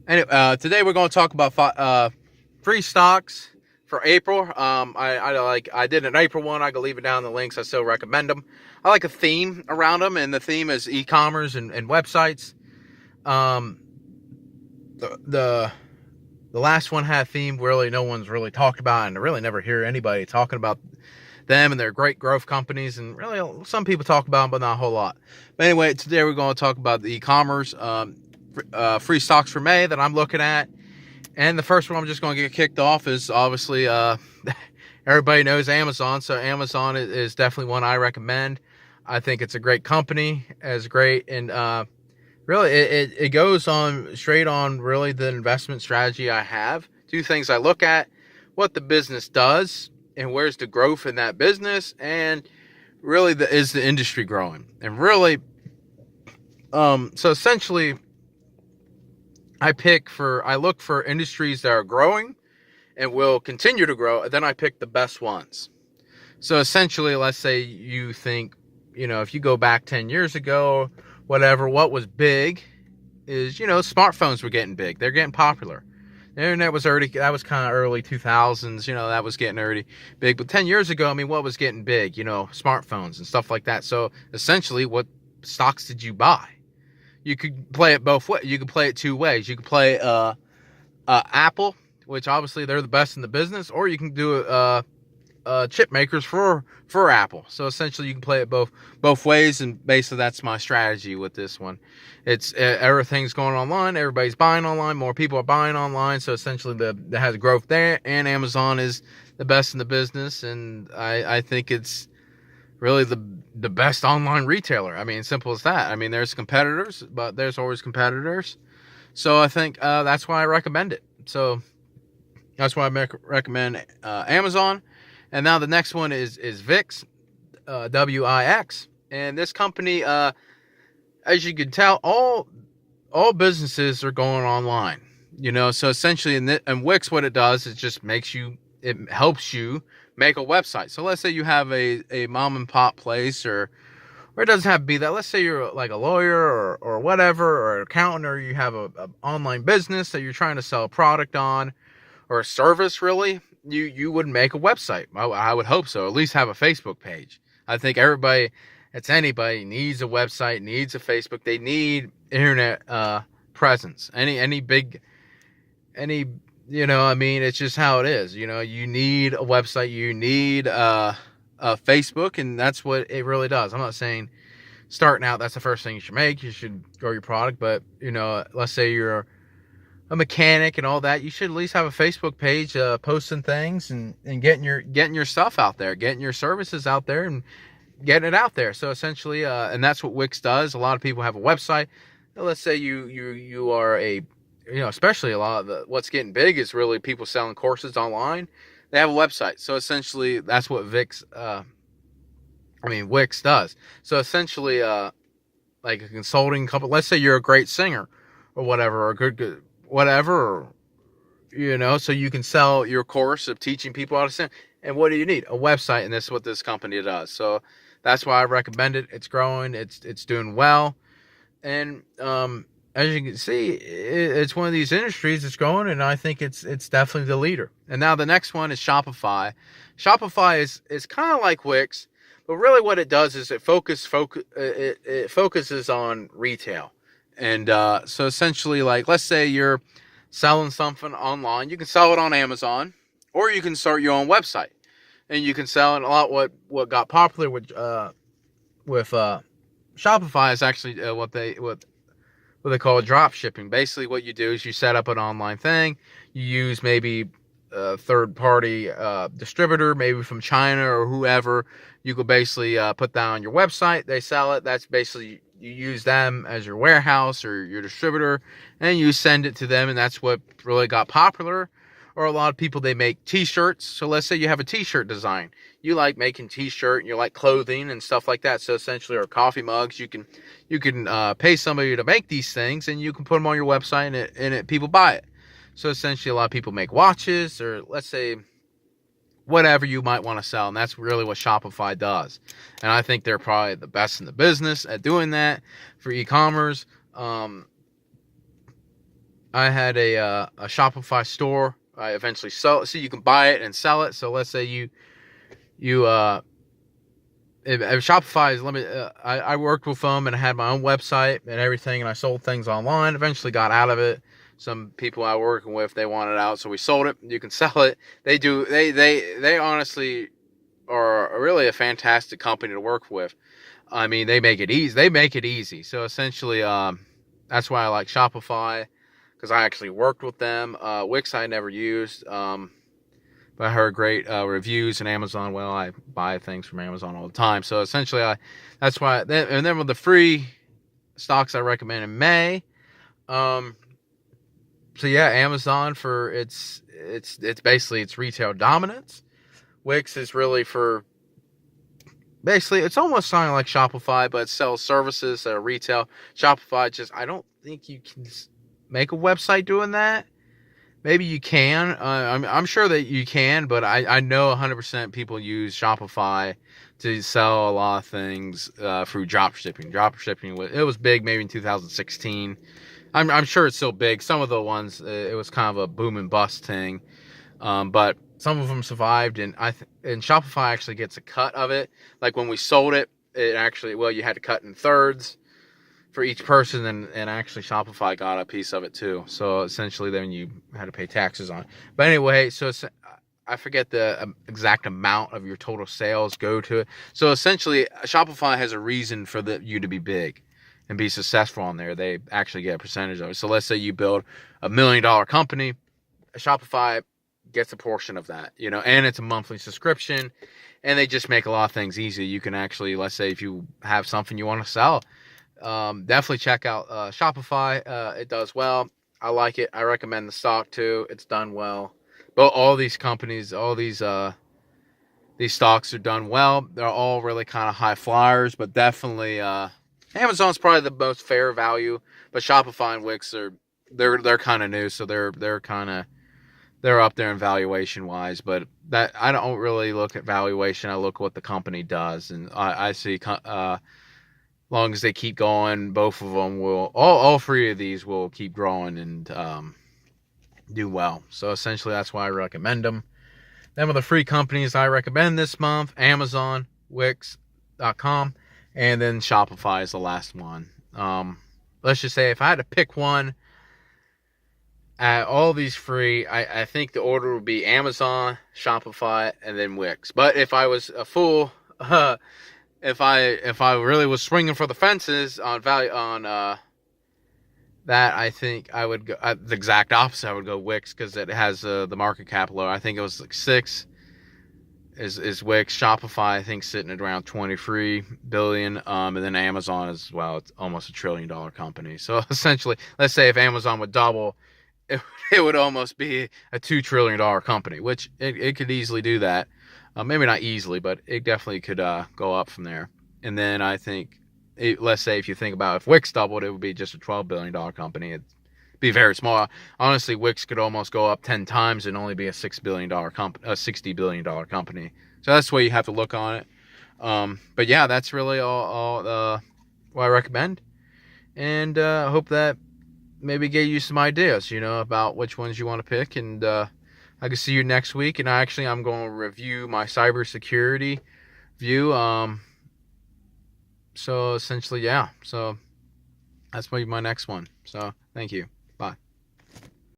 Anyway, today we're going to talk about free stocks for April. I did an April one. I can leave it down in the links. I still recommend them. I like a theme around them, and the theme is e-commerce and websites. Um, the the last one had a theme really no one's really talked about, and I really never hear anybody talking about them and their great growth companies. And really, some people talk about them, but not a whole lot. But anyway, today we're going to talk about the e-commerce free stocks for May that I'm looking at. And the first one I'm just going to get kicked off is obviously everybody knows Amazon. So Amazon is definitely one I recommend. I think it's a great company, it's great, and really it goes on straight on really the investment strategy I have. Two things I look at: what the business does and where's the growth in that business, and really is the industry growing. And really, so essentially, I look for industries that are growing and will continue to grow, and then I pick the best ones. So essentially, let's say you think, if you go back 10 years ago, whatever, what was big is, smartphones were getting big. They're getting popular. The internet that was kind of early 2000s, that was getting already big. But 10 years ago, what was getting big? Smartphones and stuff like that. So essentially, what stocks did you buy? You could play it both ways. You could play it two ways. You could play Apple, which obviously they're the best in the business, or you can do chip makers for Apple. So essentially, you can play it both ways, and basically that's my strategy with this one. It's everything's going online. Everybody's buying online. More people are buying online. So essentially, that has growth there, and Amazon is the best in the business, and I think it's really the best online retailer. Simple as that. There's competitors, but there's always competitors. So I think that's why I recommend it. So that's why I recommend Amazon. And now the next one is VIX, WIX. And this company, as you can tell, all businesses are going online. So essentially, in Wix, what it does is just it helps you make a website. So let's say you have a mom and pop place, or it doesn't have to be that. Let's say you're like a lawyer or whatever, or an accountant, or you have a online business that you're trying to sell a product on, or a service, really. You would make a website. I would hope so. At least have a Facebook page. I think anybody needs a website, needs a Facebook. They need internet presence. It's just how it is. You need a website. You need a Facebook, and that's what it really does. I'm not saying starting out that's the first thing you should make. You should grow your product, but let's say you're a mechanic and all that, you should at least have a Facebook page, posting things and getting your stuff out there, getting your services out there, and getting it out there. So essentially, and that's what Wix does. A lot of people have a website. Let's say you are especially a lot of what's getting big is really people selling courses online. They have a website. So essentially, that's what Wix does. So essentially, like a consulting company. Let's say you're a great singer or whatever, or good whatever, so you can sell your course of teaching people how to sing. And what do you need? A website, and this is what this company does. So that's why I recommend it. It's growing. It's doing well, and as you can see, it's one of these industries that's growing, and I think it's definitely the leader. And now the next one is Shopify. Shopify is kind of like Wix, but really what it does is it focuses on retail. And so essentially, like, let's say you're selling something online. You can sell it on Amazon, or you can start your own website. And you can sell it a lot. What got popular with Shopify is actually what they call drop shipping. Basically, what you do is you set up an online thing. You use maybe a third-party distributor, maybe from China or whoever. You could basically put that on your website. They sell it. That's basically, you use them as your warehouse or your distributor, and you send it to them, and that's what really got popular. Or a lot of people, they make t-shirts. So let's say you have a t-shirt design. You like making t-shirt, and you like clothing and stuff like that. So essentially, or coffee mugs, you can pay somebody to make these things, and you can put them on your website, and people buy it. So essentially, a lot of people make watches, or let's say whatever you might want to sell. And that's really what Shopify does. And I think they're probably the best in the business at doing that for e-commerce. I had a Shopify store. I eventually sell it, so you can buy it and sell it. So let's say you if Shopify is limited, I worked with them and I had my own website and everything, and I sold things online. Eventually got out of it. Some people I was working with, they wanted out, so we sold it. You can sell it. They honestly are really a fantastic company to work with. I mean, they make it easy. So essentially, that's why I like Shopify, because I actually worked with them. Wix I never used. But I heard great reviews in Amazon. Well, I buy things from Amazon all the time. So essentially, that's why. And then with the free stocks I recommend in May. So yeah, Amazon for it's basically its retail dominance. Wix is really for basically, it's almost sounding like Shopify, but it sells services that are retail. Shopify I don't think you can make a website doing that. Maybe you can. I'm sure that you can, but I know 100% people use Shopify to sell a lot of things through drop shipping. Drop shipping it was big maybe in 2016. I'm sure it's still big. Some of the ones it was kind of a boom and bust thing, but some of them survived, and and Shopify actually gets a cut of it. Like when we sold it, you had to cut in thirds for each person, and actually Shopify got a piece of it too. So essentially then you had to pay taxes on it. But anyway, so I forget the exact amount of your total sales go to it. So essentially Shopify has a reason for you to be big and be successful on there. They actually get a percentage of it. So let's say you build $1 million company, Shopify gets a portion of that, and it's a monthly subscription, and they just make a lot of things easy. You can actually, let's say if you have something you want to sell, definitely check out Shopify. It does well. I like it. I recommend the stock too. It's done well. But all these companies, all these stocks are done well. They're all really kind of high flyers, but definitely Amazon's probably the most fair value. But Shopify and Wix they're kind of new, so they're up there in valuation wise. But that I don't really look at valuation. I look at what the company does, and I see long as they keep going, both of them will, all three of these will keep growing and do well. So essentially, that's why I recommend them. Then with the free companies I recommend this month, Amazon, Wix.com, and then Shopify is the last one. Let's just say if I had to pick one, all these free, I think the order would be Amazon, Shopify, and then Wix. But if I was a fool, if I really was swinging for the fences on value on that, I think I would go the exact opposite. I would go Wix because it has the market cap low. I think it was like 6 is Wix. Shopify I think sitting at around 23 billion. And then Amazon as well. It's almost $1 trillion company. So essentially, let's say if Amazon would double, it would almost be a $2 trillion company, which it could easily do that. Maybe not easily, but it definitely could go up from there. And then I think, let's say if you think about if Wix doubled, it would be just a $12 billion company. It'd be very small. Honestly, Wix could almost go up 10 times and only be a $6 billion company, a $60 billion company. So that's the way you have to look on it. But yeah, that's really all what I recommend. And I hope that maybe gave you some ideas, about which ones you want to pick. And I can see you next week. And I'm going to review my cybersecurity view. So essentially, yeah. So that's maybe my next one. So thank you.